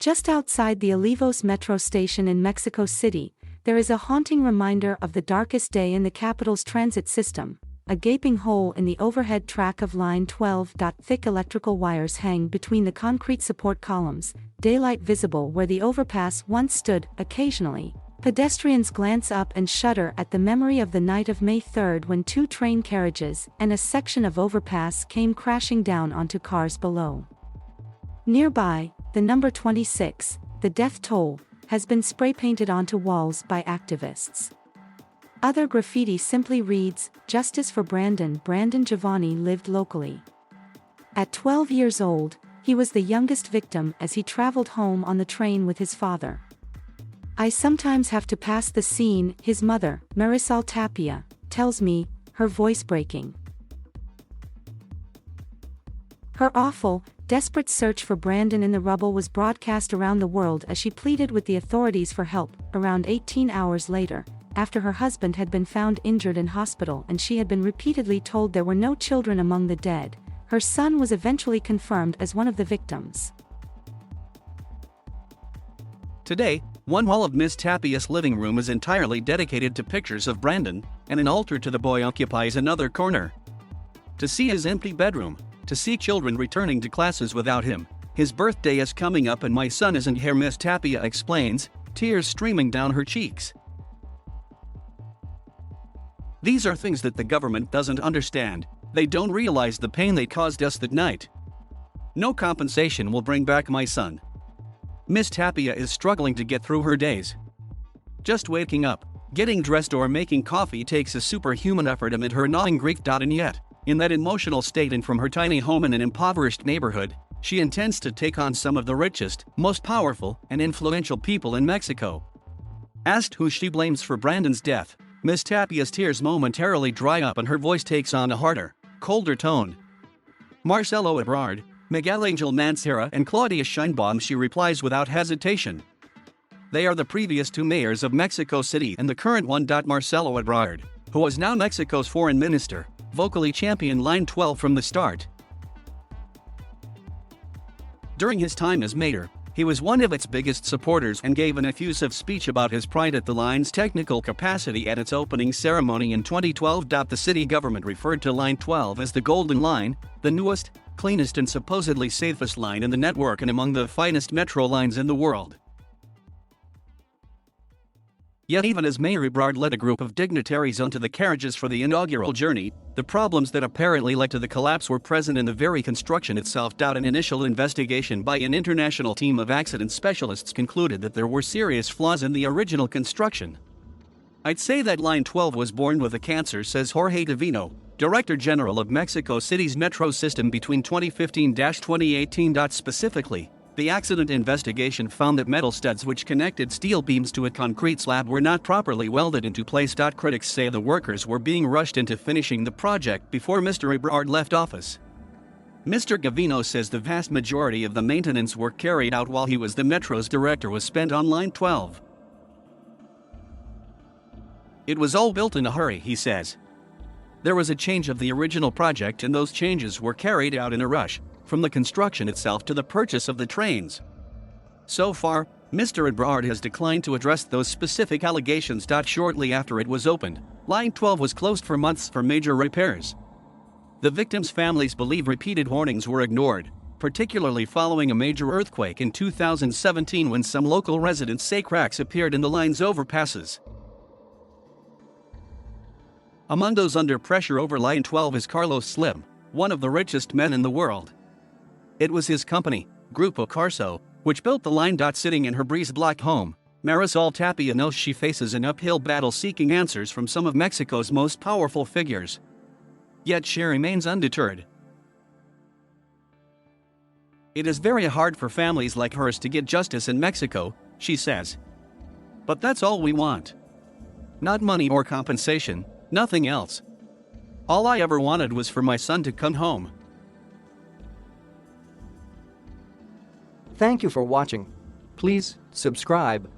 Just outside the Olivos metro station in Mexico City, there is a haunting reminder of the darkest day in the capital's transit system. A gaping hole in the overhead track of line 12. Thick electrical wires hang between the concrete support columns, daylight visible where the overpass once stood. Occasionally, pedestrians glance up and shudder at the memory of the night of May 3 when two train carriages and a section of overpass came crashing down onto cars below. Nearby, the number 26, the death toll, has been spray-painted onto walls by activists. Other graffiti simply reads, "Justice for Brandon." Brandon Giovanni lived locally. At 12 years old, he was the youngest victim as he traveled home on the train with his father. "I sometimes have to pass the scene," his mother, Marisol Tapia, tells me, her voice breaking. Her awful, desperate search for Brandon in the rubble was broadcast around the world as she pleaded with the authorities for help. Around 18 hours later, after her husband had been found injured in hospital and she had been repeatedly told there were no children among the dead, her son was eventually confirmed as one of the victims. Today, one wall of Miss Tapia's living room is entirely dedicated to pictures of Brandon, and an altar to the boy occupies another corner. To see his empty bedroom, to see children returning to classes without him, his birthday is coming up and my son isn't here, Miss Tapia explains, tears streaming down her cheeks. These are things that the government doesn't understand. They don't realize the pain they caused us that night. No compensation will bring back my son. Miss Tapia is struggling to get through her days. Just waking up, getting dressed or making coffee takes a superhuman effort amid her gnawing grief. And yet, in that emotional state and from her tiny home in an impoverished neighborhood, she intends to take on some of the richest, most powerful, and influential people in Mexico. Asked who she blames for Brandon's death, Miss Tapia's tears momentarily dry up and her voice takes on a harder, colder tone. Marcelo Ebrard, Miguel Angel Mancera and Claudia Sheinbaum, she replies without hesitation. They are the previous two mayors of Mexico City and the current one. Marcelo Ebrard, who was now Mexico's foreign minister, vocally championed Line 12 from the start. During his time as mayor, he was one of its biggest supporters and gave an effusive speech about his pride at the line's technical capacity at its opening ceremony in 2012. The city government referred to Line 12 as the Golden Line, the newest, cleanest and supposedly safest line in the network and among the finest metro lines in the world. Yet even as Mayor Ebrard led a group of dignitaries onto the carriages for the inaugural journey, the problems that apparently led to the collapse were present in the very construction itself. An initial investigation by an international team of accident specialists concluded that there were serious flaws in the original construction. "I'd say that Line 12 was born with a cancer," says Jorge Divino, Director General of Mexico City's metro system between 2015-2018. Specifically, the accident investigation found that metal studs which connected steel beams to a concrete slab were not properly welded into place. Critics say the workers were being rushed into finishing the project before Mr. Ebrard left office. Mr. Gavino says the vast majority of the maintenance work carried out while he was the metro's director was spent on Line 12. "It was all built in a hurry," he says. "There was a change of the original project and those changes were carried out in a rush, from the construction itself to the purchase of the trains." So far, Mr. Ebrard has declined to address those specific allegations. Shortly after it was opened, Line 12 was closed for months for major repairs. The victims' families believe repeated warnings were ignored, particularly following a major earthquake in 2017 when some local residents say cracks appeared in the line's overpasses. Among those under pressure over Line 12 is Carlos Slim, one of the richest men in the world. It was his company, Grupo Carso, which built the line. Sitting in her breeze-blocked home, Marisol Tapia knows she faces an uphill battle seeking answers from some of Mexico's most powerful figures. Yet she remains undeterred. "It is very hard for families like hers to get justice in Mexico," she says. "But that's all we want. Not money or compensation, nothing else. All I ever wanted was for my son to come home." Thank you for watching. Please subscribe.